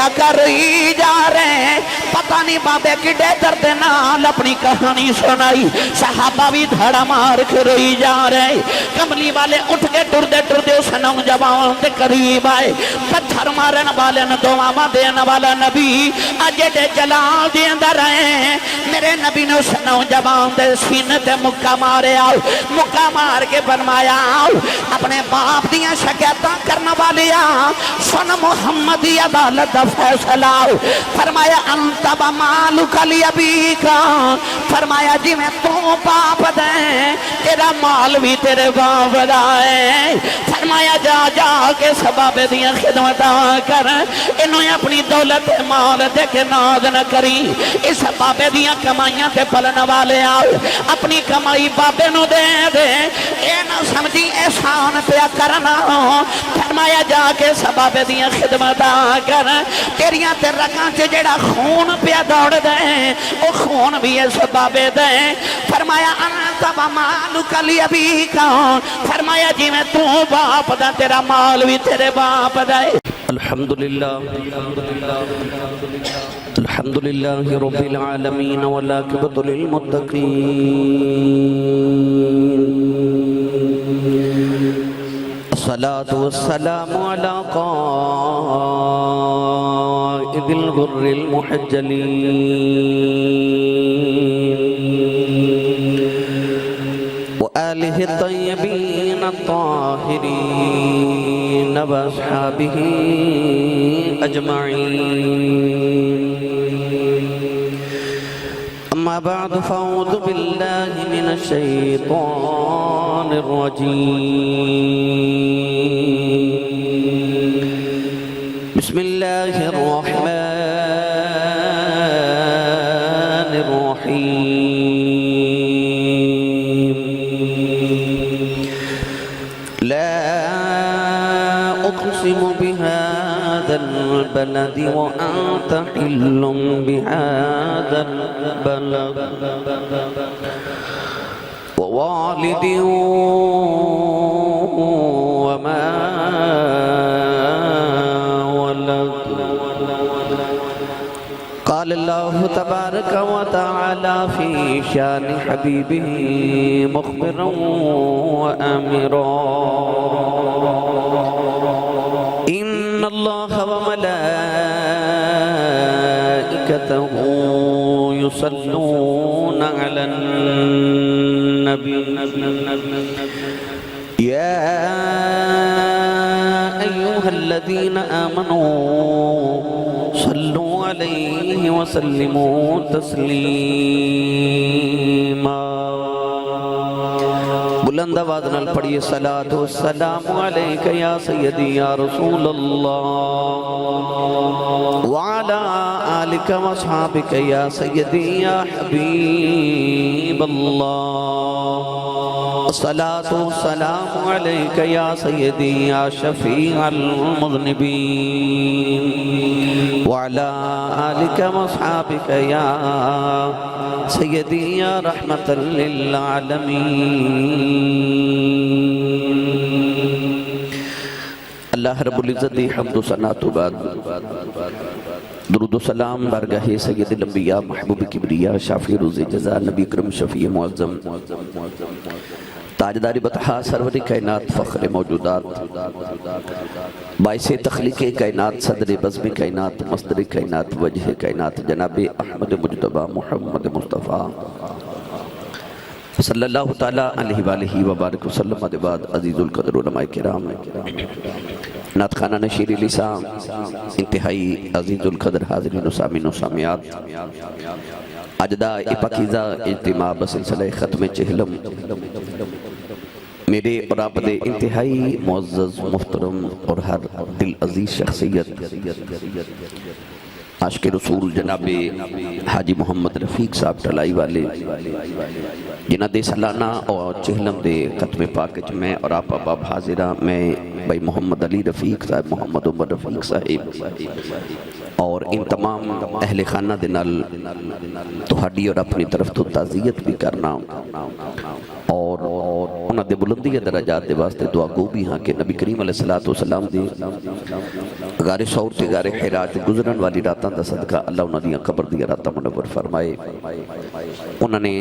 آقا روئی جا رہے ہیں، پتہ نہیں بابے کڈے درد نال اپنی کہانی سنائی، صحابہ بھی دھڑا مار کے روئی جا رہے ہیں۔ کملی والے اٹھ کے ٹردے ٹردے اس نوجوان دے قریب آئے، پتھر مارن والے دعاواں دین والا نبی اجے دے جلال دے اندر آئے، میرے نبی نے اس نوجوان دے سینے تے مکہ مارے آؤ، مکہ مار کے فرمایا آؤ اپنے باپ دیاں شکایتاں کرنا والیا سن محمد عدالت دا فیصلہ آؤ، فرمایا انت بمالک لیبیکا، فرمایا جی میں تو باپ دیں تیرا مال بھی تیرے باپ دائیں، فرمایا جا جا کے سباب دیاں خدمتاں کر، انہوں اپنی دولت مال دے کے ناز نہ کری، اس بابے دیاں کمائیاں تے پلن والے آؤ، اپنی کمائی بابے نو دے دے، اے نہ سمجھی احسان پیا کرنا، فرمایا جا کے سباب دیاں خدمتاں کر، تیریاں تے رکاں چے جڑا خون پیا دوڑ دے، او خون بھی اس بابے دے، فرمایا انت ومالک لیبیکا، فرمایا جی میں تو باپ دا تیرا مال بھی تیرے باپ دے۔ الحمدللہ الحمدللہ رب العالمین والعاقبۃ للمتقین، الصلاة والسلام علی قائد الغر المحجلین وآلہ الطیبین الطاہرین واصحابہ اجمعین، اما بعد فاعوذ باللہ من الشیطان الرجیم، بسم اللہ الرحمن الرحیم، لا اقسم بهذا البلد وانت حل بهذا البلد ووالد وما ولد، قال الله تبارك وتعالى في شان حبيبه مخبرا وآمرا، إن الله وملائكته يصلون على النبي، يا أيها الذين آمنوا صلوا عليه وسلموا تسليما، بلند آواز نال پڑھیے صلاۃ والسلام علیک یا سیدی یا رسول اللہ وعلی آلک واصحابک یا سیدی یا حبیب اللہ، الصلاۃ والسلام علیک یا سیدی یا شفیع المذنبین وعلی آلک واصحابک یا سیدی یا رحمت للعالمین۔ اللہ رب العزت دی حمد و ثنا تو بعد درود و سلام بارگاہ سید الانبیاء محبوب کبریا شافی روز جزا نبی کرم شفیع معظم تاجدار بطحا سرور کائنات فخر موجودات باعث تخلیق کائنات صدر بزم کائنات مصدر کائنات وجہ کائنات جناب احمد مجتبی محمد مصطفیٰ صلی اللہ تعالیٰ علیہ وآلہ وبارک وسلم، بعد عزیز القدر علماء کرام، نعت خانہ نشیر لسان، انتہائی عزیز القدر حاضرین و سامعین و سامعات، اجداء پاکیزہ اجتماع بسلسلہ ختم چہلم، میرے اور آپ دے انتہائی معزز محترم اور ہر دل عزیز شخصیت عاشق رسول جناب حاجی محمد رفیق صاحب ٹلائی والے، جنہ دے سالانہ اور چہلم دے ختم پاک میں اور آپ اباب حاضرہ میں بھائی محمد علی رفیق صاحب، محمد عمر رفیق صاحب اور ان تمام اہل خانہ دے نال تہاڈی اور اپنی طرف تو تعزیت بھی کرنا اور انہاں دے بلندی درجات دے واسطے دعا گو بھی ہاں کہ نبی کریم علیہ السلام دے غار سور تے غار حرا تے گزرن والی راتاں دا صدقہ اللہ انہاں دیاں قبر دی راتاں منور فرمائے۔ انہاں نے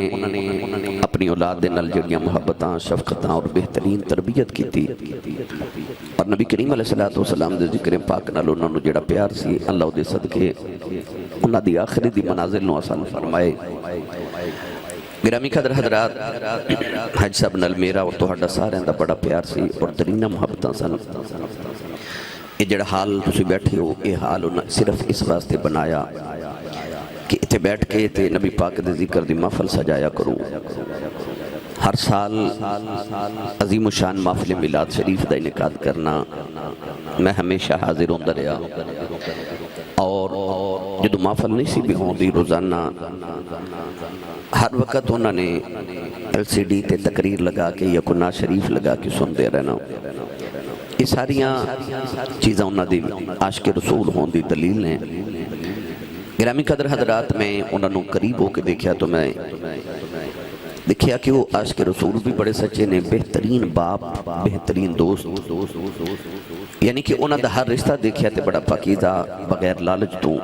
اپنی اولاد دے نال جڑیاں محبتاں شفقتاں اور بہترین تربیت کیتی، اور نبی کریم علیہ السلام دے ذکر پاک نال انہاں نوں جڑا پیار سی اللہ دے صدقے انہاں دی آخری دی منازل نوں آسان فرمائے۔ گرامی قدر حضرات، حج صاحب نال میرا اور تہاڈا سارے دا بڑا پیار سی اور ترین محبتاں سن۔ یہ جڑا حال تسی بیٹھے ہو، یہ حال انہاں صرف اس واسطے بنایا کہ اتنے بیٹھ کے تے نبی پاک دے ذکر دی محفل سجایا کروں۔ ہر سال عظیم و شان محفل میلاد شریف دا انعقاد کرنا میں ہمیشہ حاضر ہوندہ رہا، اور جدو محفل نہیں سی بھی ہوندی روزانہ ہر وقت انہوں نے LCD تے تقریر لگا کے یا قرآن شریف لگا کے سن دے رہنا۔ یہ ساریاں چیزاں انہوں دی عاشق رسول ہون دی دلیل ہیں۔ گرامی قدر حضرات، میں انہوں نے قریب ہو کے دیکھا تو میں دیکھیا کہ وہ عاشق رسول بھی بڑے سچے نے، بہترین باپ، بہترین دوست، یعنی کہ انہوں دا ہر رشتہ دیکھیا تے بڑا پاکیزہ بغیر لالچ تو۔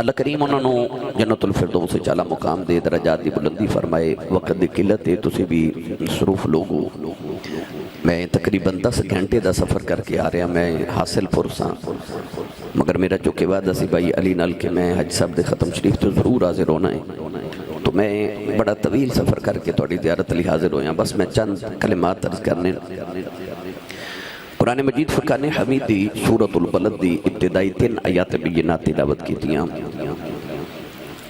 اللہ کریم انہوں نے جنت الفردوس سے چالا مقام دے، درجات دی بلندی فرمائے۔ وقت دی قلت ہے، تسی بھی مصروف لوگو، میں تقریباً 10 گھنٹے دا سفر کر کے آ رہا، میں حاصل پرساں، مگر میرا چونکہ وعدہ سی بھائی علی نال کہ میں حج صاحب دے ختم شریف تو ضرور حاضر ہونا ہے، تو میں بڑا طویل سفر کر کے تھوڑی زیارت لی حاضر ہویا۔ بس میں چند کلمات عرض کرنے۔ قرآن مجید فرقان حمید دی سورۃ البلد دی ابتدائی 3 آیات بینات تلاوت کی تھیاں۔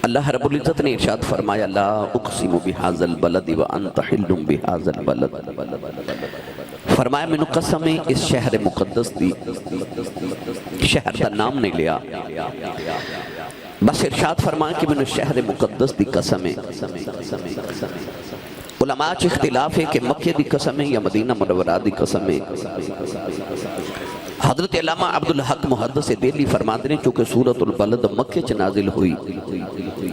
اللہ رب العزت نے ارشاد فرمایا، لا اقسم بہذا البلد وانت حل بہذا البلد، فرمایا میں نے قسم اس شہر مقدس دی، شہر دا نام نہیں لیا، بس ارشاد فرمایا کہ میں نے شہر مقدس دی قسم ہے۔ علماء چ اختلاف ہے کہ مکہ دی قسم ہے یا مدینہ منورہ دی قسم ہے۔ حضرت علامہ عبدالحق محدث دہلی فرماتے ہیں چونکہ سورۃ البلد مکہ چ نازل ہوئی،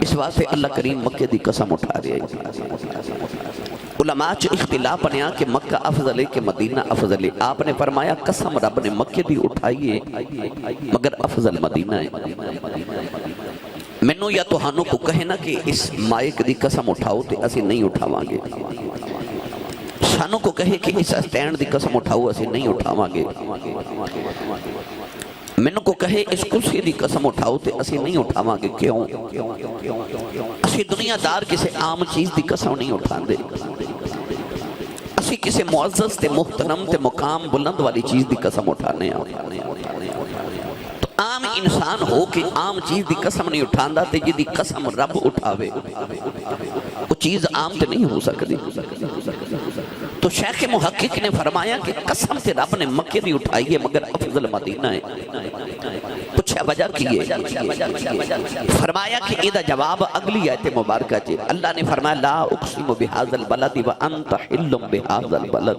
اس واسطے اللہ کریم مکہ دی قسم اٹھا رہے ہیں۔ علماء چ اختلاف بنیا کہ مکہ افضل ہے کہ مدینہ افضل ہے۔ آپ نے فرمایا قسم رب نے مکہ دی اٹھائی ہے مگر افضل مدینہ ہے۔ مینوں یا تہانوں کو کہے نا کہ اس مائک دی قسم اٹھاؤ تے اسی نہیں اٹھاواں گے، سانوں کو کہے کہ اس اسٹینڈ دی قسم اٹھاؤ اسی نہیں اٹھاواں گے، مینوں کو کہے اس کرسی دی قسم اٹھاؤ تے اسی نہیں اٹھاواں گے۔ کیوں؟ اسی دنیا دار کسی عام چیز دی قسم نہیں اٹھاندے، اسی کسی معزز تے محترم تے مقام بلند والی چیز دی قسم اٹھانے ہیں۔ عام انسان ہو کہ عام چیز دی قسم نہیں اٹھاندا تے جی دی قسم رب اٹھاوے وہ چیز عام تے نہیں ہو سکتی۔ تو شیخ محقق نے فرمایا کہ قسم تے رب نے مکہ دی اٹھائی ہے مگر افضل مدینہ ہے۔ پوچھا وجہ کی ہے؟ فرمایا کہ یہ جواب اگلی آیت مبارکہ چے۔ اللہ نے فرمایا لا اقسم بہذا البلد وانت حل بہذا البلد،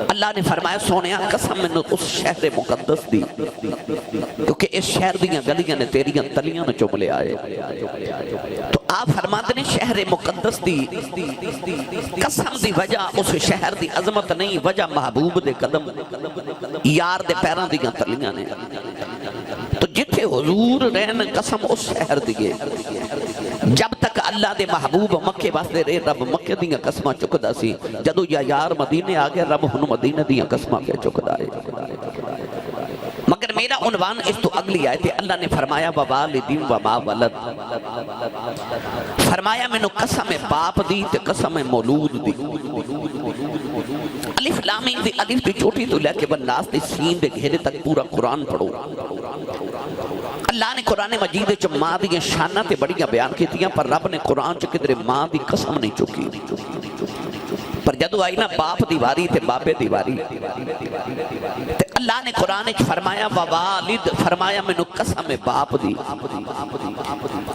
اللہ نے فرمایا سونیا قسم میں اس شہر مقدس دی کیونکہ اس شہر دیاں گلیاں نے تیریاں تلیاں نے چوم لے آئے۔ تو آپ فرماتے ہیں شہر مقدس دی قسم دی وجہ اس شہر دی عظمت نہیں، وجہ محبوب دے قدم یار دے پیران دیاں تلیاں نے۔ تو جتھے حضور رہن قسم اس شہر دیئے، جب تک اللہ دے محبوب مکہ واسدے رہے رب مکہ دیاں قسمہ چکدا سی، جدو یا یار مدینے آگے رب ہن مدینہ دیاں قسمہ کے چکدا ہے۔ مگر میرا عنوان اس تو اگلی آئے تھے۔ اللہ نے فرمایا ووالدین وما ولد، فرمایا میں نے قسم باپ دی تے قسم مولود دی۔ الف لام میم دی الف دی چھوٹی تو لے کے والناس دی سین دے گھیرے تک پورا قرآن پڑھو۔ اللہ نے قرآن مجید چ ماں دی شانہ تے بڑیاں بیان کی تھیاں، پر رب نے قرآن چ کدھر ماں دی قسم نہیں چکی۔ پر جدو آئی نا باپ دیواری تے باپے دیواری تے اللہ نے قرآن اچ فرمایا ووالد، فرمایا میں نے قسم باپ دی۔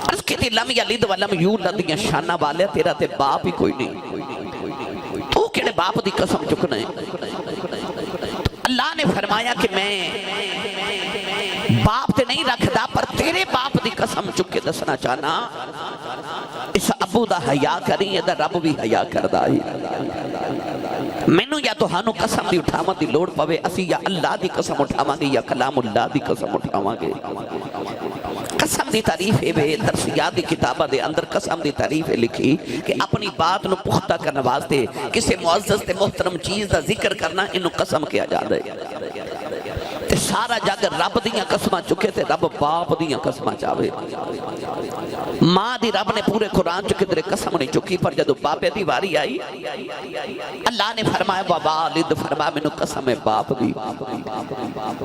عرض کی تھی لم یلد ولم یولد یا شانہ والے تیرا تے باپ ہی کوئی نہیں، تو کیڑے باپ دی قسم چکنا ہے؟ اللہ نے فرمایا کہ میں باپ تے نہیں رکھدا، پر تیرے باپ دی قسم چکے دسنا چاہنا اس ابو دا حیا کریں، یہ دا رب بھی حیا کردہ ہی۔ مینوں یا تہانوں قسم دی اٹھاواں دی لوڑ پوے اسی یا اللہ دی قسم اٹھاواں گے یا کلام اللہ دی قسم اٹھاواں گے قسم دی تعریف ہے بے درسیات دی کتابہ دے اندر قسم دی تعریف ہے لکھی کہ اپنی بات نو پختہ کرنے واسطے کسی معزز تے محترم چیز دا ذکر کرنا انہوں قسم کیا جا دے تے سارا جگ رب دیاں قسمہ چکے تے رب باپ دیاں قسمہ چاہے ماں دی رب نے پورے قرآن چکے تیرے قسم نہیں چکی پر جدو باپے دی واری آئی اللہ نے فرمایا والد فرمایا میں نے قسم باپ دی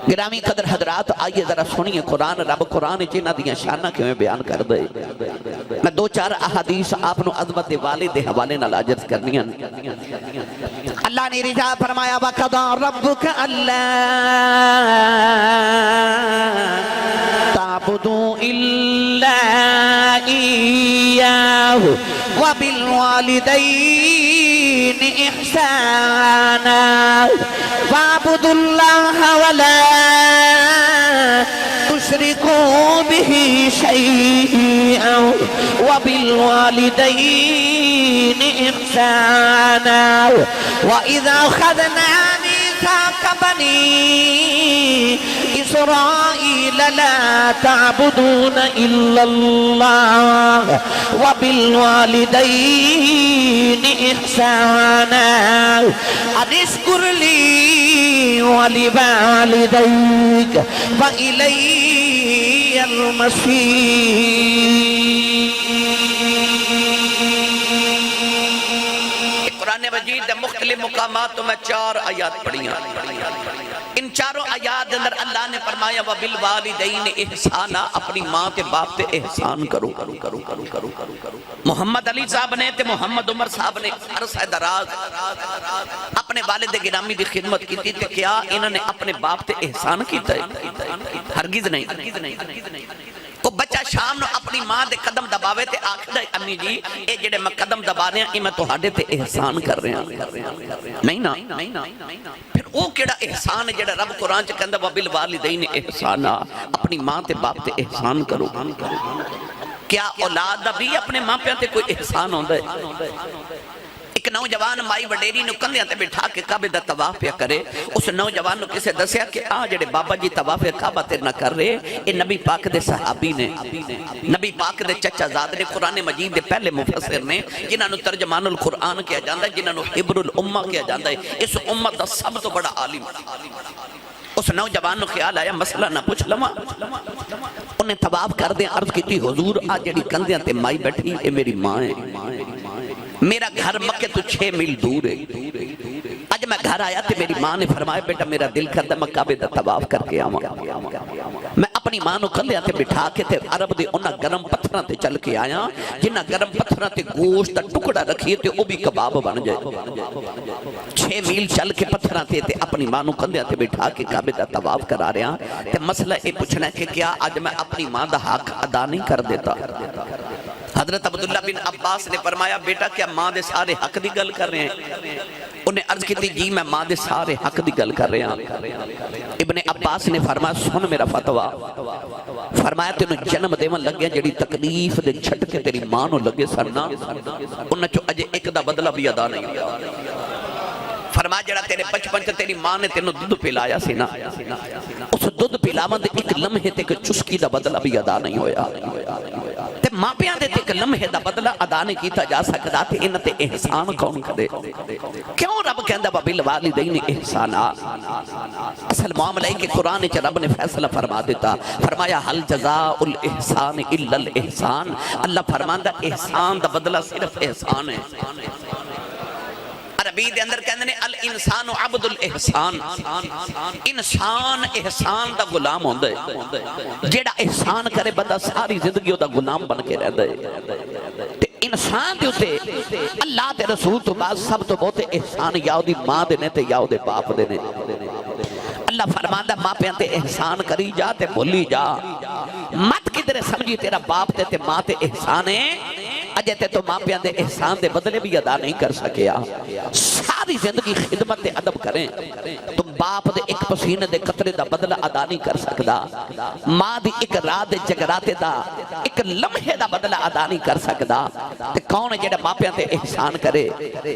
گرامی قدر حضرات آئیے ذرا سنیے قرآن رب قرآن چینہ دیاں شانہ کیوں بیان کر دے میں دو چار احادیث آپ نو عظمت والد حوالے نہ لاجرز کرنی اللہ نے رجا فرمایا وَقَضَى رَبُّكَ أَلَّا تعبدوا إلا إياه وبالوالدين إحسانا فاعبدوا الله ولا تشركوا به شيئا وبالوالدين إحسانا وإذا أخذنا ميثاق بني إسرائيل لا تعبدون إلا الله وبالوالدين إحسانا أن اشكر لي ولوالديك وإلي المصير قرآن مجید دے مختلف مقامات تو میں 4 آیات پڑھی ہیں ان چاروں آیات اندر اللہ نے فرمایا وَبِالْوَالِدَيْنِ احسانا اپنی ماں تے باپ تے احسان کرو محمد علی صاحب نے تے محمد عمر صاحب نے عرصہ دراز اپنے والد گرامی دی خدمت کی تھی تے کیا انہوں نے اپنے باپ تے احسان کیتا ہے ہرگز نہیں کو بچہ شام نو اپنی ماں دے قدم دباوے تے آکھ دے امی جی اے جڑے میں قدم دبا رہے ہیں میں تہاڈے تے احسان کر رہے ہیں نہیں نا پھر وہ کیڑا احسان ہے جڑا رب قرآن چ کہندا وبالوالدین احسانا اپنی ماں تے باپ تے احسان کرو کیا اولاد دا بھی اپنے ماں پیاں تے کوئی احسان ہوندا ہے ایک نوجوان مائی وڈیری نو کندھیاں تے بٹھا کے کعبے دا طواف پیا کرے اس نوجوان نو کسے دسیا کہ آ جڑے بابا جی طواف کعبہ تے نہ کر رہے اے نبی پاک دے صحابی نے نبی پاک دے چچا زاد نے قرآن مجید دے پہلے مفسر نے جنہاں نو ترجمان القرآن کیا جاندا ہے جنہاں نو حبر الامہ کیا جاندا ہے اس امت دا سب تو بڑا عالم اس نوجوان نو خیال آیا مسئلہ نہ پوچھ لواں انہیں طواف کر دے عرض کی تھی حضور آ جڑی کندھیاں تے مائی بیٹھی اے میری ماں ہے میرا گھر مکے تو 6 میل دور ہے آج میں گھر آیا تھے میری ماں نے فرمایا بیٹا میرا دل کرتا میں کعبے دا طواف کر کے آواں میں اپنی ماں نو کندھیاں تے بٹھا کے تے عرب دے انہاں گرم پتھراں تے چل کے آیا جنہاں گرم پتھراں تے گوشت دا ٹکڑا رکھیے تے او بھی کباب بن جائے 6 میل چل کے پتھراں تے اپنی ماں نو کندھیاں تے بٹھا کے کعبے دا طواف کرا رہا تے مسئلہ اے پوچھنا ہے کہ کیا آج میں اپنی ماں دا حق ادا نہیں کر دیتا حضرت عبداللہ بن عباس نے فرمایا بیٹا کیا ماں دے سارے حق دی گل کر رہے ہیں انہیں عرض کی تھی جی میں ماں دے سارے حق دی گل کر رہے ہیں ابن عباس نے فرمایا سن میرا فتوہ فرمایا تینوں جنم دیون لگیا جڑی تکلیف دے چھٹ کے تیری ماں نو لگے سرنا انہیں چو اجے ایک دا بدلہ بھی ادا نہیں فرمایا جڑا تیرے بچپن سے تیری ماں نے تینوں دودھ پلایا سی نا اس دودھ پلاون دے ایک لمحے تے چسکی دا بدلہ بھی ادا نہیں ہویا تے ماں پیاں دے ایک لمحے دا بدلہ ادا نہیں کیتا جا سکدا تے انہاں تے احسان کون کرے کیوں رب کہندا وبالوالدین احسانا اصل معاملہ ہے کہ قرآن وچ رب نے فیصلہ فرما دیتا فرمایا حل جزاء الاحسان الا الاحسان اللہ فرماندا احسان دا بدلہ صرف احسان ہے عربی دے اندر کہندے نے الانسان عبد الاحسان انسان احسان دا غلام ہوندا ہے جیڑا احسان کرے بندہ ساری زندگی دا غلام بن کے رہندا ہے تے انسان دے اوتے اللہ تے رسول تو بعد سب تو بہت احسان یا دی ماں دے نے تے یا دے باپ دے نے اللہ فرماندا ماں پیاں تے احسان کری جا تے بھولی جا مت کدھر سمجھی تیرا باپ تے ماں تے احسان ہے اجے تے تو ماں پیاں دے احسان دے بدلے بھی ادا نہیں کر سکیا ساری زندگی خدمت دے ادب کریں تم باپ دے ایک پسینے دے قطرے دا بدلہ ادا نہیں کر سکدا ماں دی ایک رات دے جگراتے دا ایک لمحے دا بدلہ ادا نہیں کر سکدا تے کون جڑا ماں پیاں دے احسان کرے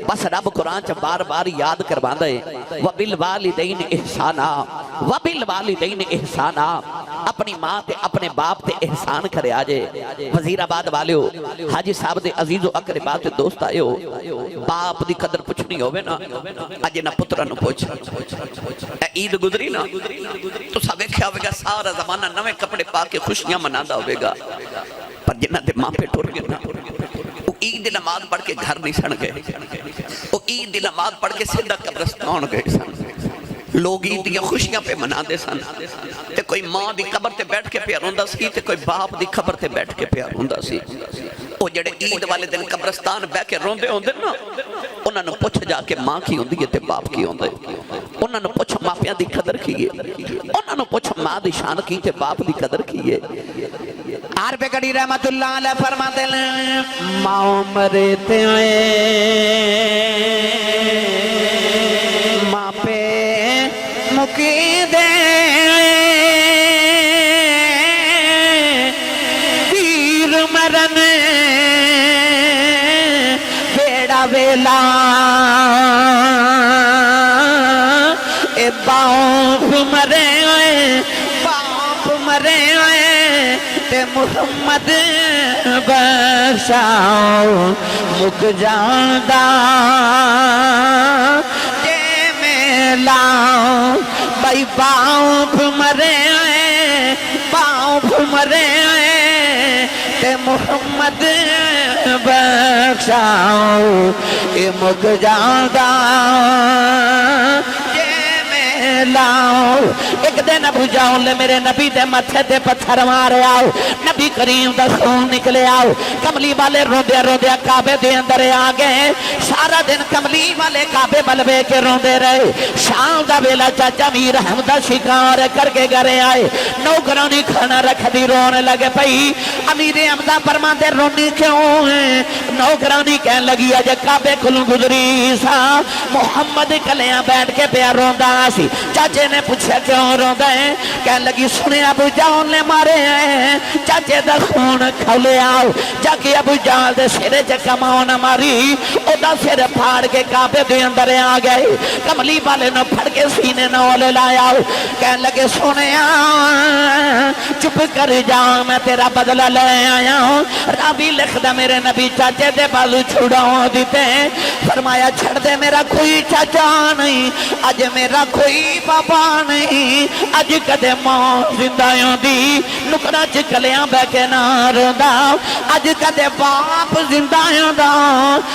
بس رب قرآن چ بار بار یاد کرواندا ہے وبالوالدین احسانا وبالوالدین احسانا اپنی ماں تے اپنے باپ تے احسان کرے آجے وزیر آباد والیو حاجی صاحب دے عزیز و اقربا تے دوست آئیو باپ دی قدر پوچھنی ہوئے نا اجے نا پترہ نو پوچھ عید گزری نا تو سا ویکھیا ہوئے گا سارا زمانہ نوے کپڑے پا کے خوشیاں منادا ہوئے گا پر جنہ دے ماں پہ ٹور گئے نا وہ عید نماز پڑھ کے گھر نہیں سن گئے وہ عید نماز پڑھ کے سیدھا قبرستان گئے سن لوگ عید دیا خوشیاں پہ منا دے سن تے کوئی ماں دی قبر تے بیٹھ کے پیا روندا سی تے کوئی باپ دی قبر تے بیٹھ کے پیا روندا سی او جڑے عید والے دن قبرستان بیٹھ کے روندے ہوندے نا انہاں نوں پوچھ جا کے ماں کی ہوندی ہے تے باپ کی ہوندا ہے انہاں نوں پوچھ ماں پیاں دی قدر کی ہے انہاں نوں پوچھ ماں دی شان کی تے باپ دی قدر کی ہے عارف گڑی رحمت اللہ علیہ فرماتے ہیں ماں مرتے ماں پہ مکی دے تیر مرن بیڑا ویلا اے باپ مرے باپ مرے تے محمد بخشاؤ مک جاندہ جے میں لاؤ بھائی باپ مرے تے محمد بخشاؤ اے مک جاندہ لاؤ ایک دن ابو جاؤں لے میرے نبی دے متھے دے پتھر مارے آؤ نبی کریم دا خون نکلے آؤ کملی والے روندے روندے کعبے دے اندر آگئے سارا دن کملی والے کعبے بلوے کے روندے رہے شام دا ویلا چاچا میر حمدہ شکار کر کے گھرے آئے نوکرانی کھانا رکھ دی رونے لگے پئی امیر حمدہ فرمان دے رونی کیوں ہیں نوکرانی کہن لگی آجے کعبے کھلوں گزری سا محمد کلیاں بیٹھ کے پیا روندہ سی چاچے نے پوچھا کیوں روندہ ہے کہن لگی سنے ابو جان نے مارے ہیں چاچے دا خون کھولے آؤ جا کے ابو جان دے سرے چکا ماؤنا ماری او دا سر پھاڑ کے کعبے دے اندر آ گئے کملی والے نو پھڑ کے سینے نولے لائے آؤ کہن لگے سنے چپ کر جا میں تیرا بدلہ لے آیا ہوں رابی لکھ دا میرے نبی چاچے دے بالو چھوڑاؤں دیتے فرمایا چھڑ دے میرا کوئی چاچا نہیں آج میرا کوئی بابا نہیں اج کدے ماں زندائیوں دی نکڑا چکلیاں بے کے ناروں دا اج کدے باپ زندائیوں دا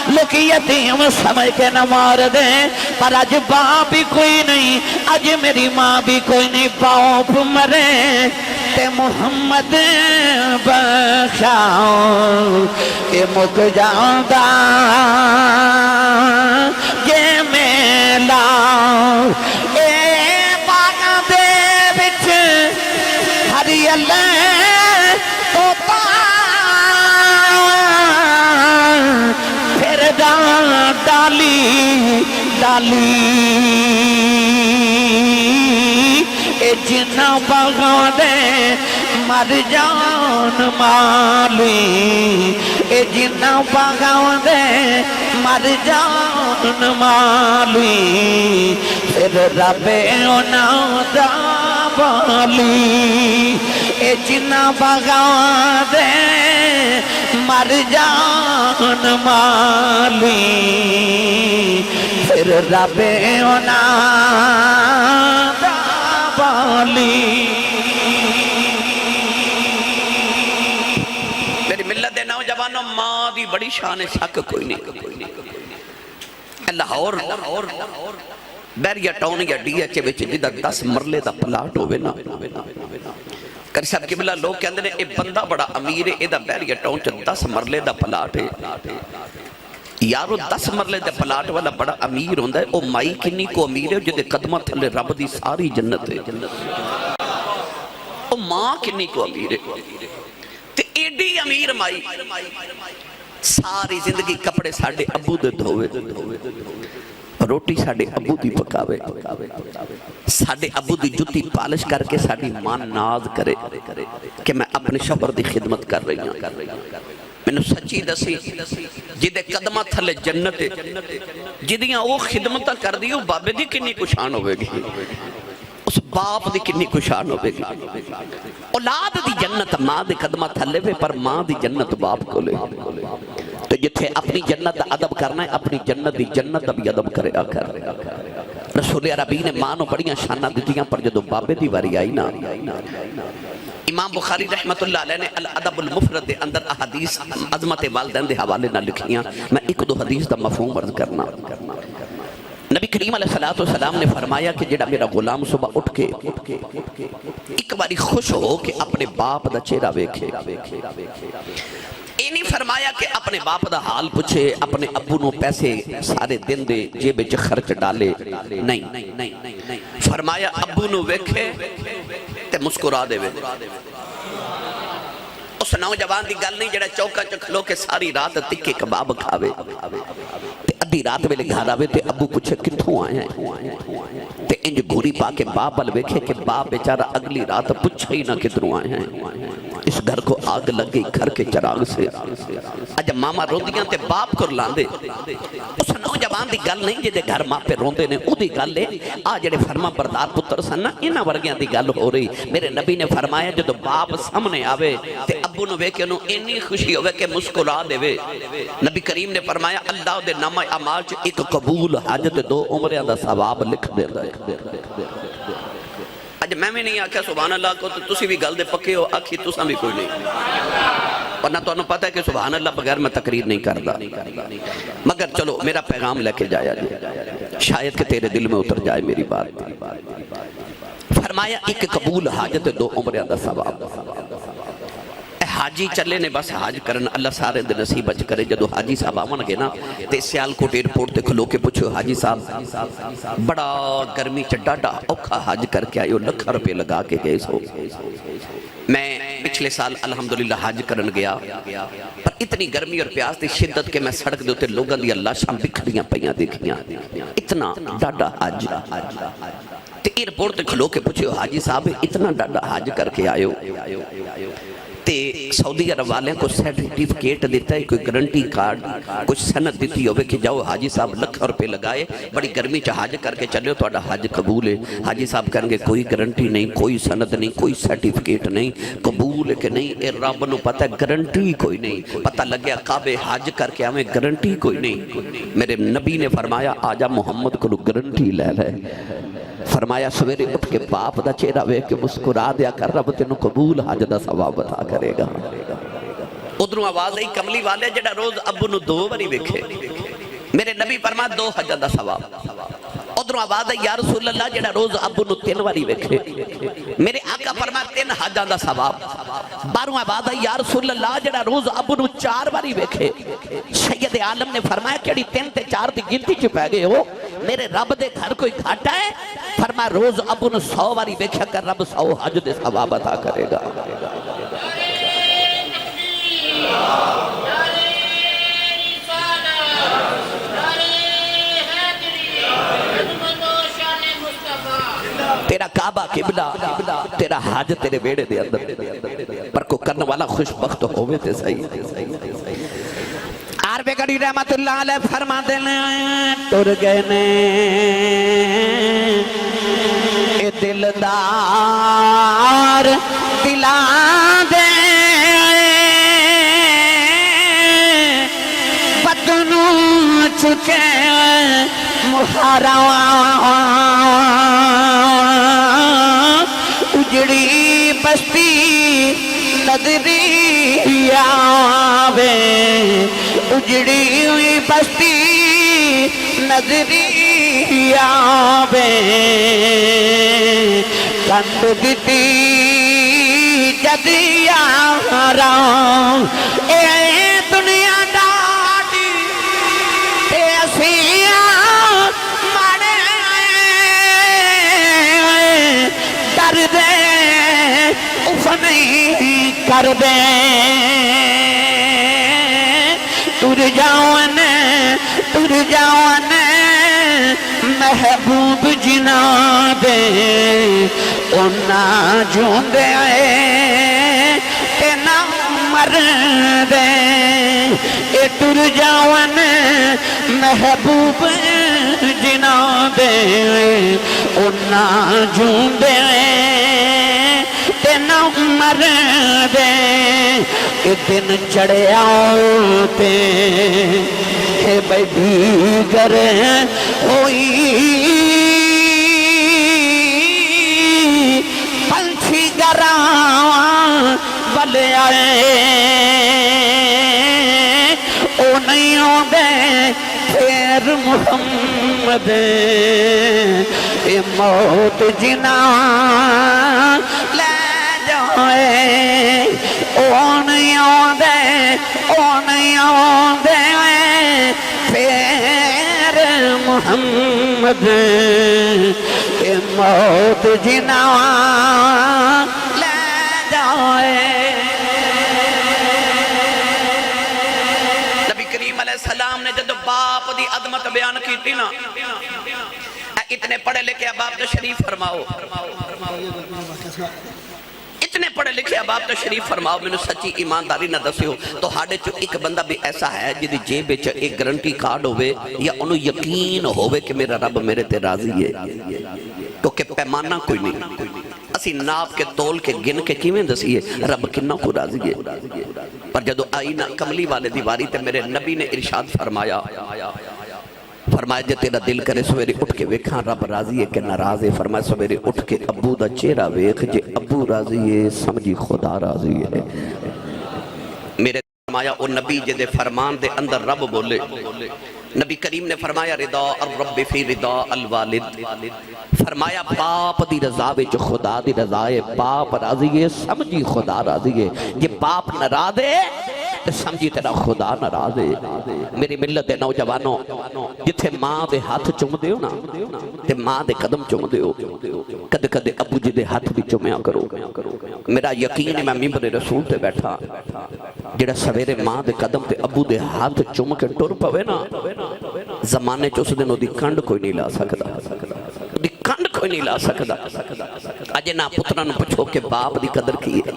لکی یتیم سمجھ کے نہ مار دیں پر اج باپ بھی کوئی نہیں اج میری ماں بھی کوئی نہیں باپ مرے تے محمد بخشاؤ کہ مک جاندہ یہ میلا پھر ڈالی اے جنہ بغاں دے مر جان مالی اے جنہ بغاں دے مر جان مالی پھر رب انہاں دا بالی اے جنہ بغاں دے مر جان مالی پھر رب انہاں دا بالی میری ملت دے نوجوانوں ماں دی بڑی شان شک کوئی نہیں لاہور بیریا ٹاؤن یا ڈی ایچ وچ جدہ 10 مرلے دا پلاٹ ہوئے نا کری صاحب قبلہ لوگ کہندے نے اے بندہ بڑا امیر ہے اے دا بیریا ٹاؤن چ 10 مرلے دا پلاٹ ہے یارو 10 مرلے دے پلاٹ والا بڑا امیر ہوندہ ہے او مائی کنی کو امیر ہے جدے قدمہ تھلے رب دی ساری جنت ہے او ماں کنی کو امیر ہے تے ایڈی امیر مائی ساری زندگی کپڑے ساڑے ابو دے دھوے، روٹی ساڑے ابو دی پکاوے، ساڑے ابو دی جتی پالش کر کے ساڑی ماں ناز کرے کہ میں اپنے شوہر دی خدمت کر رہی ہوں۔ میں نے سچی دسی جدے قدمہ تھلے جنت جدیاں وہ خدمتہ کر دی وہ بابے دی کنی کشان ہوئے گی، اس باپ دی کنی کشان ہوئے گی۔ اولاد دی جنت ماں دی قدمہ تھلے وے پر ماں دی جنت باپ کو لے۔ تو جتھے اپنی جنت دا عدب کرنا ہے اپنی جنت دی جنت بھی عدب کرے آکر۔ رسول عربی نے ماں نو بڑیاں شانہ دیتیاں پر جدو بابے دی واری آئی نا۔ امام بخاری رحمت اللہ علیہ نے الادب المفرد دے اندر احادیث عظمت والدین دے حوالے نہ لکھیاں، میں ایک دو حدیث دا مفہوم عرض کرنا۔ نبی کریم علیہ السلام نے فرمایا کہ جڑا میرا غلام صبح اٹھ کے ایک باری خوش ہو کہ اپنے باپ دا چہرہ ویکھے، یہ نہیں فرمایا کہ اپنے باپ دا حال پوچھے، اپنے ابو نو پیسے سارے دن دے جیب وچ خرچ ڈالے، نہیں، فرمایا ابو نو ویکھے تے مسکرا دے وے۔ اس نوجوان دی گل نہیں جڑا چوکا چ کھلو کے ساری رات تکے کباب کھاوے تے ادھی رات ویلے گھر آوے تے ابو پوچھے کتھوں آئے ہیں تے انج گھوری پا کے باپ ول ویکھے کہ باپ بیچارہ اگلی رات پوچھا ہی نہ کدھروں آئے ہیں۔ اس گھر کو آگ لگ گئی گھر کے چراغ سے، اج ماما روندیاں تے باپ کو لاندے۔ اس نوجوان دی گل نہیں جے گھر ماں پہ روندے نے او دی گل ہے آ جڑے فرما بردار پتر سن نا انہاں ورگیاں دی گل ہو رہی۔ میرے نبی نے فرمایا جدو باپ سامنے آوے تے ابو نو ویکھ کے انہوں اتنی خوشی ہوئے کہ مسکرا دے وے۔ نبی کریم نے فرمایا اللہ دے نامہ اعمال چ ایک قبول حج تے 2 عمریں دا ثواب لکھ دے۔ اج میں نہیں آکھیا سبحان اللہ کو تو تسی بھی گل دے پکے ہو، آکھی تساں بھی کوئی نہیں، ورنہ تو انہوں پتہ ہے کہ سبحان اللہ بغیر میں تقریر نہیں کردا، مگر چلو میرا پیغام لے کے جایا جائے شاید کہ تیرے دل میں اتر جائے میری بات۔ فرمایا ایک قبول حاجت 2 عمریں دا ثواب۔ حاجی چلے نے بس حاج کرن اللہ سارے دے نصیب بچ کرے۔ جدو حاجی صاحب آون گے نا تے سیالکوٹ ایئرپورٹ تے کھلو کے پوچھو حاجی صاحب بڑا گرمی چ ڈاڈا اوکھا حاج کر کے آئے ہو، لکھاں روپے لگا کے گئے سو۔ میں پچھلے سال الحمدللہ حاج کرن گیا پر اتنی گرمی اور پیاس دی شدت کہ میں سڑک دے تے لوگاں دی لاشاں بکھڑیاں پیاں دیکھیاں، اتنا ڈاڈا حاج۔ تے ایئرپورٹ تے کھلو کے پوچھو حاجی صاحب اتنا ڈاڈا حاج کر کے آئے ہو تے سعودی عرب والے کو سرٹیفکیٹ دیتا ہے، کوئی گارنٹی کارڈ کچھ سند دیتی ہوئے کہ جاؤ حاجی صاحب لکھاں روپے لگائے بڑی گرمی چ حج کر کے چلے ہو تہاڈا حج قبول ہے۔ حاجی صاحب کہیں گے کوئی گارنٹی نہیں، کوئی سند نہیں، کوئی سرٹیفکیٹ نہیں، قبول ہے کہ نہیں اے رب نو پتہ ہے گارنٹی کوئی نہیں۔ پتہ لگیا کعبے حج کر کے ہمیں گارنٹی کوئی نہیں۔ میرے نبی نے فرمایا آجا محمد کو گارنٹی لے لے۔ فرمایا سویرے اٹھ کے باپ دا چہرہ ویکھ کے مسکرا دیا کر رب تینوں قبول حج دا ثواب عطا کرے گا۔ ادھروں آواز آئی کملی والے جڑا روز ابو نو 2 باری ویکھے، میرے نبی فرمایا 2 حج دا ثواب۔ ادھروں آواز آئی یا رسول اللہ جڑا روز ابو نو 3 باری ویکھے، میرے آقا فرمایا 3 حجاں دا ثواب۔ 12واں آواز آئی یا رسول اللہ جڑا روز ابو نو 4 باری ویکھے، سید عالم نے فرمایا کیڑی 3 تے 4 دی گنتی چ پے گئے ہو، میرے رب دے گھر کوئی گھاٹا ہے؟ فرمایا روز ابو نو 100 باری ویکھیا کر رب 100 حج دے ثواب عطا کرے گا۔ تیرا کعبہ قبلہ تیرا حج تیرے بیڑے دے اندر پر کو کرنے والا خوش بخت ہوئے تے صحیح۔ عربِ گڑی رحمت اللہ علیہ فرما دینے ٹر گئے نے اے دلدار دلان دے بدنو چکے محاراں اجڑی بستی نظری آوے، اجڑی ہوئی بستی نظری آوے، کند دیتی جدی آراں اے دنیا ڈاڈی تے اسیاں مانے در دے اف نہیں کر دے تر جاؤن محبوب جنا دے اونا جوندے تے نہ مر دے اے تر جاؤن محبوب جنا دے اونا جوندے تے نہ مر دے اے دن چڑھیا تے ہے بھائی دیگر ہوئی پنچھی گراں والے آئے او نہیں آدھے پھر محمد اے موت جنا لے جائے او نہیں آدھے پھر محمد اے موت جنا لے جائے نبی کریم علیہ السلام نے جب باپ دی عظمت بیان کی تھی نا اتنے پڑھے لکھے باپ تشریف فرماؤ اتنے پڑھے لکھے اباب تشریف فرماؤ میں نے سچی ایمانداری نہ دسیو تو ہاڑے چو ایک بندہ بھی ایسا ہے جدی جیب چو ایک گرنٹی کارڈ ہوئے یا انہوں یقین ہوئے کہ میرا رب میرے تے راضی ہے کیونکہ پیمانہ کوئی نہیں اسی ناپ کے تول کے گن کے کیویں دسیے رب کنہ کو راضی ہے پر جدو آئینہ کملی والے دیواری تے میرے نبی نے ارشاد فرمایا جے تیرا دل کرے سویرے اٹھ کے ویکھاں رب راضی ہے کہ ناراض ہے فرمایا سویرے اٹھ کے ابو دا چہرہ ویکھ جے ابو راضی ہے سمجھی خدا راضی ہے میرے فرمایا او نبی جے دے فرمان دے اندر رب بولے نبی کریم نے فرمایا رضا الرب فی رضا الوالد فرمایا باپ دی رضا وچ خدا دی رضا ہے باپ راضی ہے سمجھی خدا راضی ہے جے باپ ناراض ہے تو سمجھی تیرا خدا ناراض ہے میری ملت دے نوجوانوں جتھے ماں دے ہاتھ چوم دیو نا تے ماں دے قدم چوم دیو کدے کدے ابو جی دے ہاتھ بھی چومیا کرو میرا یقین ہے میں ممبر رسول تے بیٹھا جڑا سویرے ماں دے قدم تے ابو دے ہاتھ چوم کے ٹر پوے نا زمانے چ اس دن دی کنڈ کوئی نہیں لا سکدا دی کنڈ کوئی نہیں لا سکدا اجے نہ پتراں نوں پوچھو کہ باپ دی قدر کی ہے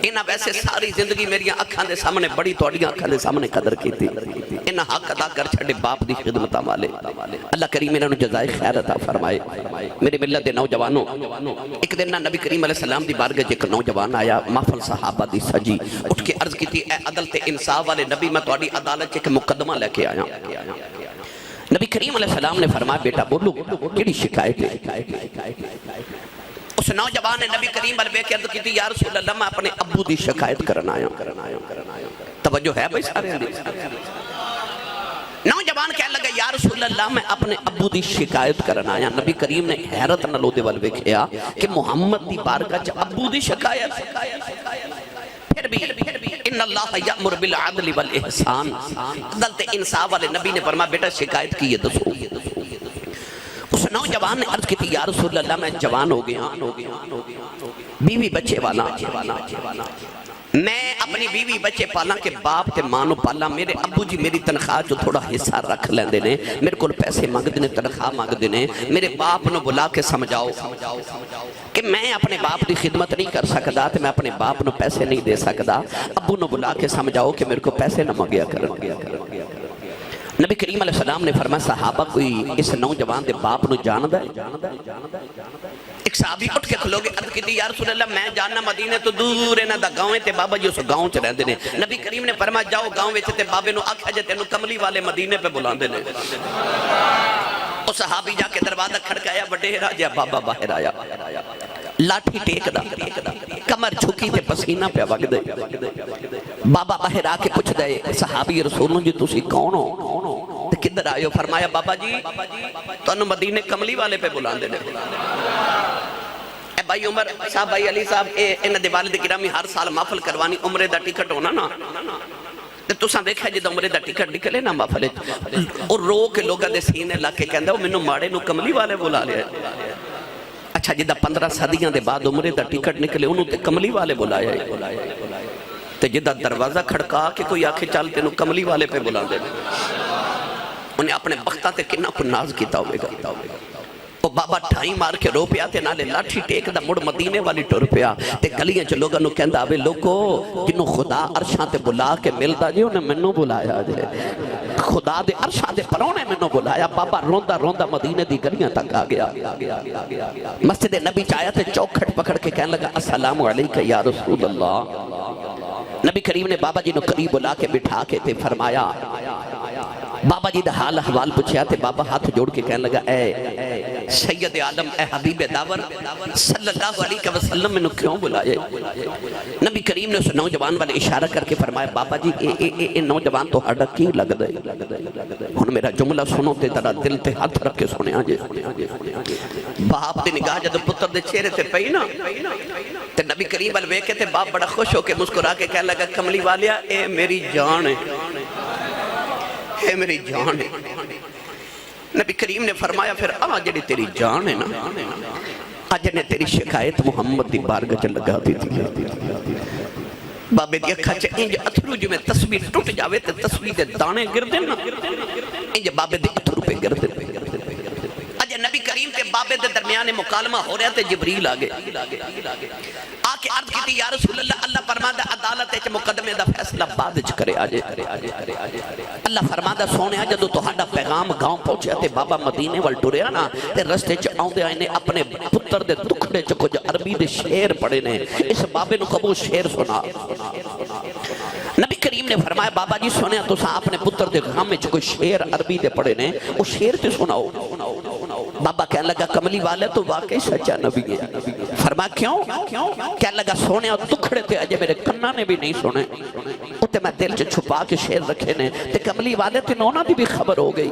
انہاں ویسے ساری زندگی میری اکھاں دے سامنے بڑی تواڈیاں اکھاں دے سامنے قدر کیتی انہاں حق ادا کر چھڈے باپ دی خدمتاں والے اللہ کریم انہاں نوں جزائے خیر عطا فرمائے میرے ملت دے نوجوانوں ایک دن نبی کریم علیہ السلام دی بارگاہ وچ ایک نوجوان آیا محفل صحابہ دی سجی اٹھ کے عرض کیتی اے عدل تے انصاف والے نبی میں تواڈی عدالت وچ ایک مقدمہ لے کے آیا نبی کریم علیہ السلام نے فرمایا بیٹا بولو کیڑی شکایت ہے اس نوجوان نے نبی کریم علیہ کے عرض کی یا رسول اللہ میں اپنے ابو دی شکایت کرنا آیا توجہ ہے بھائی سارے نوجوان کہنے لگا یا رسول اللہ میں اپنے ابو دی شکایت کرنا آیا نبی کریم نے حیرت نال اودے ول ویکھیا کہ محمد دی بارگاہ وچ ابو دی شکایت پھر بھی ان اللہ یأمر بالعدل والاحسان عدل تے انصاف والے نبی نے فرمایا بیٹا شکایت کی ہے دسو اس نوجوان نے عرض کی تھی یا رسول اللہ میں جوان ہو گیا بیوی بچے والا میں اپنی بیوی بچے پالا کہ باپ تے مانو پالا میرے ابو جی میری تنخواہ جو تھوڑا حصہ رکھ لیندے نے میرے کو پیسے مانگ دینے تنخواہ مانگ دینے میرے باپ نو بلا کے سمجھاؤ کہ میں اپنے باپ دی خدمت نہیں کر سکتا تے میں اپنے باپ نو پیسے نہیں دے سکتا ابو نو بلا کے سمجھاؤ کہ میرے کو پیسے نہ مانگیا کر نبی کریم علیہ السلام نے فرمایا صحابہ کوئی اس نوجوان دے باپ نو جاندا ہے ایک صحابی اٹھ کے کھلو گے عرض کی یا رسول اللہ میں جاننا مدینے تو دور ہے نا دا گاؤں تے بابا جی اس گاؤں چ رہندے نے نبی کریم نے فرمایا جاؤ گاؤں وچ تے بابے نو آکھیا جے تینوں کملی والے مدینے پہ بلاندے نے او صحابی جا کے دروازہ کھڑکایا وڈیرا جا بابا باہر آیا لاٹھی ٹیک دا کمر جھکی تے پسینہ پہ وگ دے بابا باہر آ کے پوچھ دے صحابی رسولوں جی تسی کون ہو تے کدھر آئے ہو فرمایا بابا جی تانوں مدینے کملی والے پہ بلاندے نے اے بھائی عمر صاحب بھائی علی صاحب انہاں دے والد گرامی ہر سال محفل کروانی عمرے دا ٹکٹ ہونا نا تے تساں ویکھیا جے عمرے دا ٹکٹ نکلے نا محفل اور رو کے لوگاں دے سینے لا کے کہندا او مینوں ماڑے نو کملی والے بلا لیا اچھا جدہ 15 صدیاں دے بعد عمرے دا ٹکٹ نکلے انہوں تے کملی والے بلایا تے جدہ دروازہ کھڑکا کہ کوئی آکھے چال تینوں کملی والے پہ بلا دے انہیں اپنے بختہ تے کنہ کو ناز کیتا ہوئے گا وہ بابا ٹھائی مار کے رو پیا تے نالے لاٹھی ٹیک دا مڑ مدینے والی ٹور پیا تے گلیاں چ لوگاں نو کہندا آوے لوگو جنوں خدا عرشاں تے بلا کے ملدا جی انہیں منوں بلایا جے خدا دے عرشاں دے پرونے منوں بلایا بابا روندا روندا مدینے دی گلیاں تک آ گیا مسجد نبی چایا تے چوکھٹ پکڑ کے کہنے لگا السلام علیکہ یا رسول اللہ نبی کریم نے بابا جی نو قریب بلا کے بٹھا کے تے فرمایا بابا جی دا حال احوال پوچھیا تے بابا ہاتھ جوڑ کے کہنے لگا اے سید عالم اے حبیب داور صلی اللہ علیہ وسلم میں نے کیوں بلائے نبی کریم نے اس نوجوان والے اشارہ کر کے فرمایا بابا جی اے نوجوان تو ہڈا کی لگ دے ہن میرا جملہ سنو تے ترا دل تے ہاتھ رکھ کے سنیا جے باپ دی نگاہ جب پتر دے چہرے تے پئی نا تے نبی کریم ول ویکھ کے تے باپ بڑا خوش ہو کے مسکرا کے کہنے لگا کملی والیا اے میری جان ہے اے میری جان ہے نبی کریم نے فرمایا پھر جڑی تیری جان ہے نا آج نے تیری شکایت محمد دی بارگاہ چ لگا دی تھی بابے دی اکھا چ انج اتھرو جو میں تسبیح ٹوٹ جاوے تے تسبیح دے دانے گر دے نا انج بابے دی اتھرو پہ گر دے آج نبی کریم کے بابے دے درمیان مکالمہ ہو رہا تے جبریل آگے آکے عرض کی تھی یا رسول اللہ اللہ فرماندہ عدالت ایچ مقدمے دا فیصلہ بعد اچ کرے آجے اللہ فرماندہ سونے آجے تو ہاڈا پیغام گاؤں پہنچے تے بابا مدینے وال ٹورے آنا تے رستے چ آؤں دے آئے نے اپنے پتر دے دکھڑے چ کچھ عربی دے شیر پڑے نے اس بابے نو کبو شیر سنا نبی کریم نے فرمایا بابا جی سونے تو سا اپنے پتر دے غام میں کوئی شیر عربی دے پڑے نے وہ شیر تے سناؤ بابا کہنے لگا کملی والے تو واقعی سچا نبی ہے فرمایا کیوں کہنے لگا سونے اور دکھڑے تھے اجے میرے کنہ نے بھی نہیں سنے اتے میں دل سے چھپا کے شیر رکھے نے تے کملی والے تے نونا دی بھی خبر ہو گئی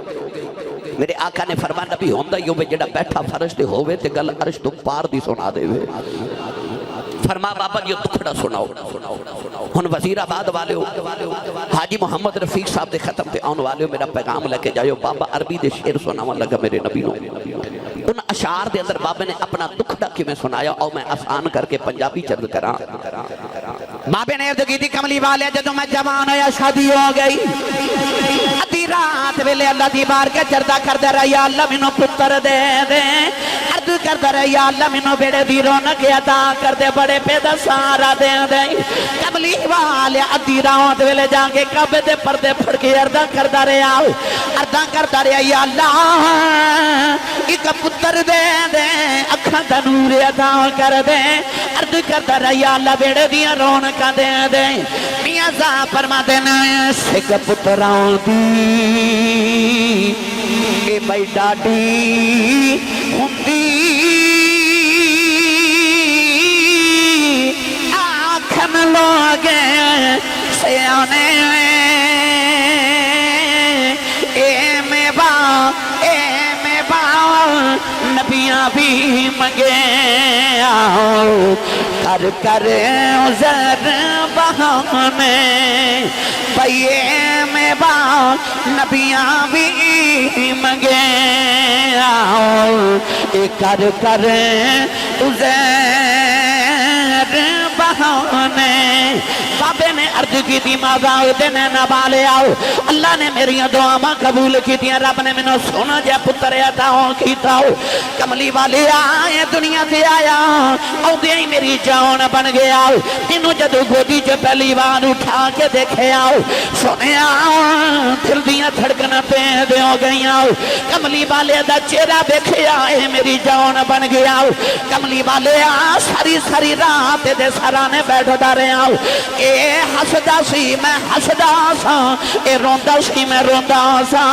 میرے آقا نے فرمایا نبی ہوندہ ہی ہوئے جڑا بیٹھا فرش دے ہوئے تے گل عرش تو پار دی سنا دے ہوئے فرما بابا یہ دکھڑا سناؤ ہن وزیر آباد والے ہو حاجی محمد رفیق صاحب دے ختم تے آن والے ہو میرا پیغام لے کے جائیو بابا عربی دے شیر سناوا لگا میرے نبی نو ان اشعار دے اندر بابے نے اپنا دکھڑا کی میں سنایا اور میں آسان کر کے پنجابی چرد کرا بابے نے عرض کی تھی کملی والے جدو میں جوان ہویا شادی ہو گئی ادھی رات ویلے اللہ دی بار کے چردہ کر دے رہا یا اللہ منو پتر دے دے عرض کر دے رہا یا اللہ منو بیڑے دی رونق عطا کر دے بڑے پیدا سارا دے دے کملی والے ادھی رات ویلے جا کے کعبے دے پردے پھڑ کے عرضہ کر دے رہا عرضہ کر دے رہا یا اللہ ایک پتر دے دے اکھاں دا نور عطا کر دے عرض کر دے رہا یا اللہ بیڑے دیا رونق دے دے میاں صاحب فرما دینا سکھ پتران دی اے بھائی ڈاڈی ہوندی آنکھن لوگے سیانے اے میں با نبیاں بھی منگے آؤ کر کر عذر بہانے بھئیے میں با نبیاں بھی منگے آؤ کر کر عذر بہانے بابے نے عرض کی تھی مازاؤ دینے نبالے آؤ اللہ نے میری دعا قبول کی تھی رب نے میں نے سونا جا پتر عطاؤں کی تاؤ کملی والے آئے دنیا سے آیا او دے ہی میری جان بن گیا تینوں جدو گودی جو پہلی بار اٹھا کے دیکھے آؤ سونے آؤ دل دیا دھڑکن پید ہو گئی آؤ کملی والے دا چہرہ دیکھے آئے میری جان بن گیا کملی والے آ ساری ساری رات دے سرانے بیٹھ دا رہے آؤ اے حسدہ سی میں حسدہ سا اے روندہ سی میں روندہ سا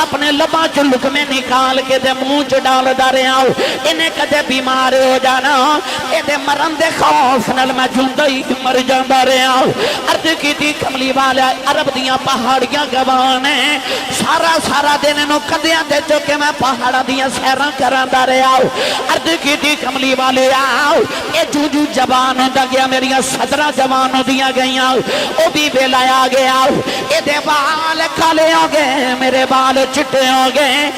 اپنے لبا چلک میں نکال کے دے مونچ ڈال دا رہے آؤ انہیں کدے بیمار ہو جانا اے دے مرن دے خوف نل میں جوندہ ہی مر جاندہ رہے آؤ عرض کی تھی کملی والا عرب دیاں پہاڑیاں گوانے سارا دن نو کدیاں دے چکے میں پہاڑا دیاں سیران کراندہ رہے آؤ عرض کی تھی کملی والے آؤ اے جو جبان ہوں دا گیا میری صدرہ جوان ہوں دیا گئی آؤ وہ بھی ویلا آ گیا یہ بال کالے ہو گئے میرے بال چٹے ہو گئے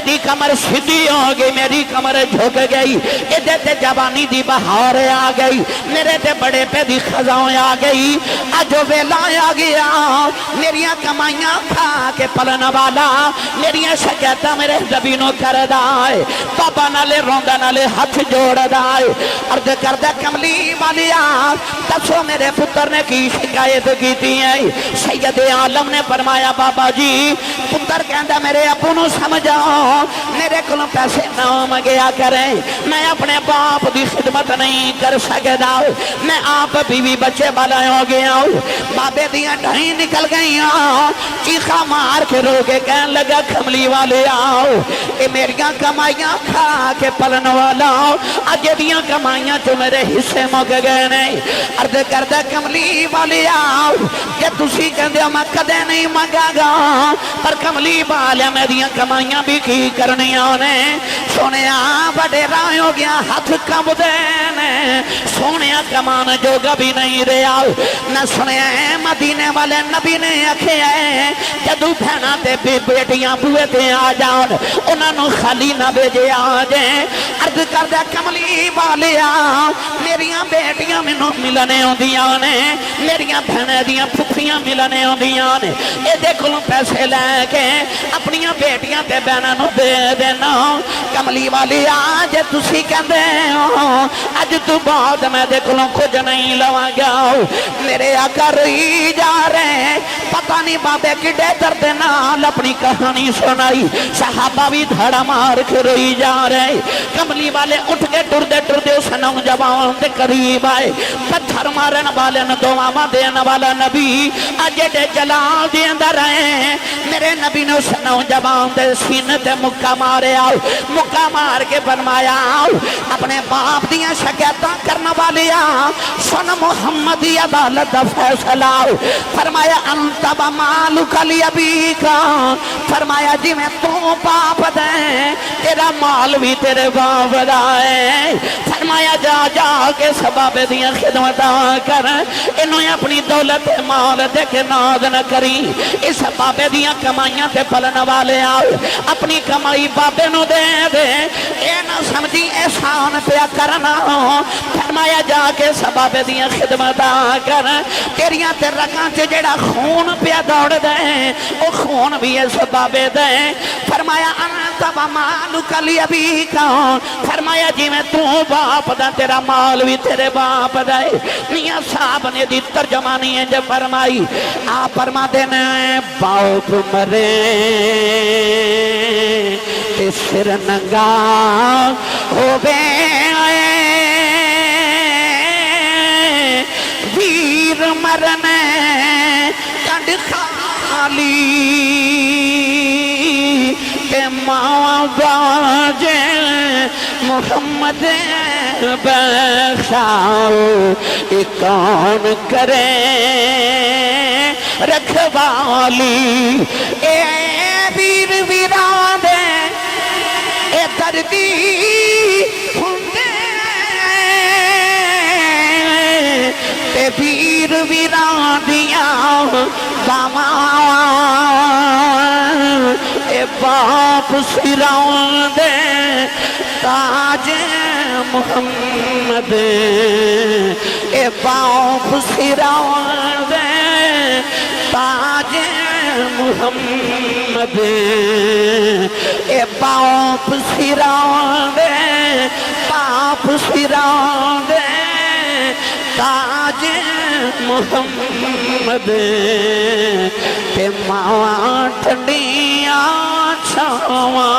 یہ کمر سیدھی ہو گئی میری کمر جھک گئی یہ جوانی دی بہار آ گئی میرے تے بڑے پہ دی خزاں آ گئی اج ویلا آ گیا میریاں کمائیاں کھا کے پلن والا میریاں شکایتاں میرے زبینوں کر دائے بابا نالے روندا نالے ہاتھ جوڑ دائے عرض کردہ کملی والیا دسو میرے پتر نے کی شکایت کی تھی ہے سید عالم نے فرمایا بابا جی پتر کہندہ میرے ابو نو سمجھاؤ میرے کلوں پیسے نہ مگیا کریں میں اپنے باپ دی خدمت نہیں کر سکتا میں آپ بیوی بچے والا ہو گیا بابے دیاں ڈھائیں نکل گئی چیخا مار کے رو کے کہن لگا کملی والے آؤ اے میریاں کمائیاں کھا کے پلن والا آج دیاں کمائیاں جو میرے حصے موگ گئے نہیں عرض کردہ کملی والے آؤ کہ تسی کہندے میں کدے نہیں مانگا گا پر کملی والے میں دیاں کمائیاں بھی کی کرنی آنے سونے بڑے رائے ہو گیا ہاتھ کم دینے سونے کمان جو گبھی نہیں رہا نہ سنے مدینے والے نبی نے اکھے ہیں جدو بھینا تے بیٹیاں بوئے تے آ جاؤں انہاں نو خالی نہ بھیجے آ جائیں عرض کردہ کملی والیا میریاں بیٹیاں منو ملنے ہوں دیاں نے میریاں بھینے دیاں پھپیاں ملنے ہوں دیاں نے اے دیکھوں پیسے لے کے اپنیاں بیٹیاں تے بہناں نو دے دینا کملی والی آج تسی کہندے ہو آج تو بعد میں دیکھوں کچھ نہیں لوا گیا میرے آقا رہی جا رہے پتہ نہیں بابے کڈے درد نال اپنی کہانی سنائی صحابہ بھی دھڑا مار کے رہی جا رہے کملی والے اٹھ کے ٹردے اس نوجوان دے قریب آئے پتھر مارن والے دعاواں دین والا نبی اج دے جلال دے اندر رہے میرے نبی نے اس نوجوان دے سینے تے مکہ مارے آؤ مکہ مار کے فرمایا اپنے باپ دیاں شکایتاں کرنا والیا سن محمدی عدالت دا فیصلہ فرمایا انت بمالک لیبیکا فرمایا جی میں تو باپ دیں تیرا مال بھی تیرے باپ دائے فرمایا جا جا کے سباب دیاں خدمتاں کر انہوں اپنی دولت مال دے کے ناز نہ کری اس سباب دیاں کمائیاں تے پلن والے آؤ اپنی کمائی بابے نو دے دے اے نہ سمجھی احسان پیا کرنا فرمایا جا کے سباب دیاں خدمتاں کر تیریاں تے رکاں چے جڑا خون پیا دوڑ دے او خون بھی اس بابے دے فرمایا انت بمالک لیبیکا فرمایا جی میں تو باپ دا تیرا مال بھی تیرے باپ دے میاں صاحب نے دی ترجمانی ہے جب فرمائی آپ فرما دینے باپ مرے تے سر ننگا ہوئے ویر مرنے کنڈ خالی کہ ماں باجے محمد بخشاؤ کون کرے رکھوالی اے ویر ویران دے اے دردی ہندے تے ویر ویران دیاں بامان اے باپ سران دے تاج محمد اے باپ سران دے تاج محمد اے باپ سران دے باپ سران دے تاج محمد تے ماں ٹھنڈیاں چھاواں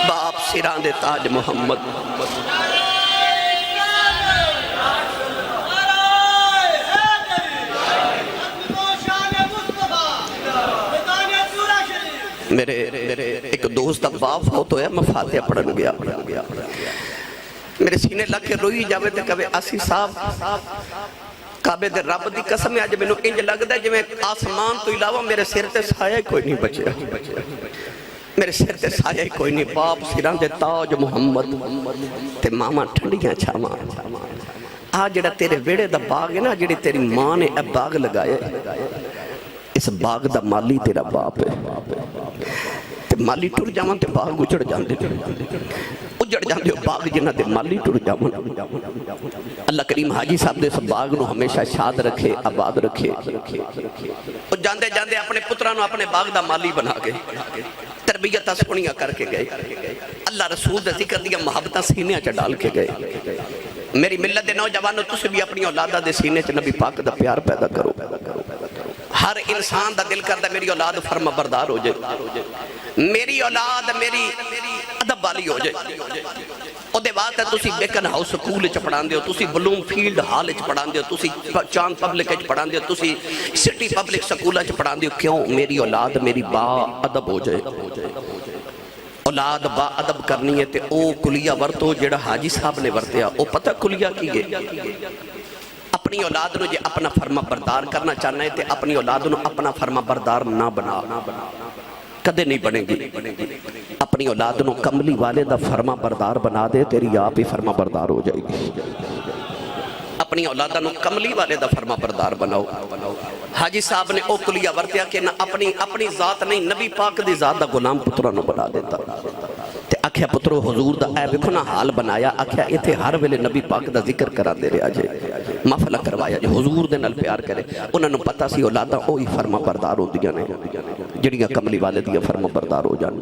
باپ سران دے تاج محمد میرے ایک دوست اب باپ ہو تو ہے میں فاتحہ پڑھن گیا میرے سینے لگ کے روئی جاوے تے کبھی آسی صاحب کعبے دے رب دی قسم ہے آج میں نو انج لگ دا جویں آسمان تو علاوہ میرے سر تے سایہ کوئی نہیں بچے میرے سر تے سایہ کوئی نہیں باپ سران دے تاج محمد تے ماما ٹھنڈیاں چھاواں آ جڑا تیرے ویڑے دا باغ ہے نا، جڑی تیری ماں نے اے باغ لگایا ہے، اس باغ دا مالی تیرا باپ ہے۔ تے مالی ٹر جاواں تے باغ اجڑ جاندے، اجڑ جاندے باغ جنہ تے مالی ٹر جاواں۔ اللہ کریم حاجی صاحب دے اس باغ نو ہمیشہ شاد رکھے، آباد رکھے۔ او جاندے جاندے اپنے پتراں نو اپنے باغ دا مالی بنا گئے، تربیت سونیاں کر کے گئے، اللہ رسول دے ذکر دیا محبتاں سینے چ ڈال کے گئے۔ میری ملت دے نوجوانوں، تسی بھی اپنی اولاداں دے سینے چ نبی پاک دا پیار پیدا کرو۔ ہر انسان دا دل کردا میری اولاد فرما بردار ہو جائے، میری اولاد میری ادب والی ہو جائے۔ او دے بات ہے تسی بیکن ہاؤس سکول چ پڑھاندے ہو، تسی بلوم فیلڈ ہال چ پڑھاندے ہو، تسی چاند پبلک چ پڑھاندے ہو، تسی سٹی پبلک سکولاں چ پڑھاندے ہو۔ کیوں؟ میری اولاد میری با ادب ہو جائے۔ اولاد با ادب کرنی ہے تے او کلیہ ورتو جڑا حاجی صاحب نے ورتیا۔ او پتہ کلیہ کی ہے؟ اپنی اولاد نو جے اپنا فرما بردار کرنا چاہنا ہے تے اپنی اولاد نو اپنا فرما بردار نہ بنا، کدے نہیں بنے گی۔ اپنی اولاد نو کملی والے دا فرما بردار بنا دے، تیری آپ ہی فرما بردار ہو جائے گی۔ اپنی اولادہ نو کملی والے دا فرما بردار بناؤ۔ حاجی صاحب نے او کلیہ ورتیا کہ نہ اپنی ذات نہیں، نبی پاک دی ذات دا غلام پترہ نو بنا دیتا۔ تے آکھیا پترو حضور دا اے ویکھو نا حال بنایا، آکھیا ایتھے ہر ویلے نبی پاک دا ذکر کرا دے رہا جے، محفل کروایا جے، حضور دے نال پیار کرے۔ انہاں نو پتہ سی اولاداں اوہی فرما بردار ہوندیاں نے جڑیاں کملی والے دی فرما بردار ہو جان۔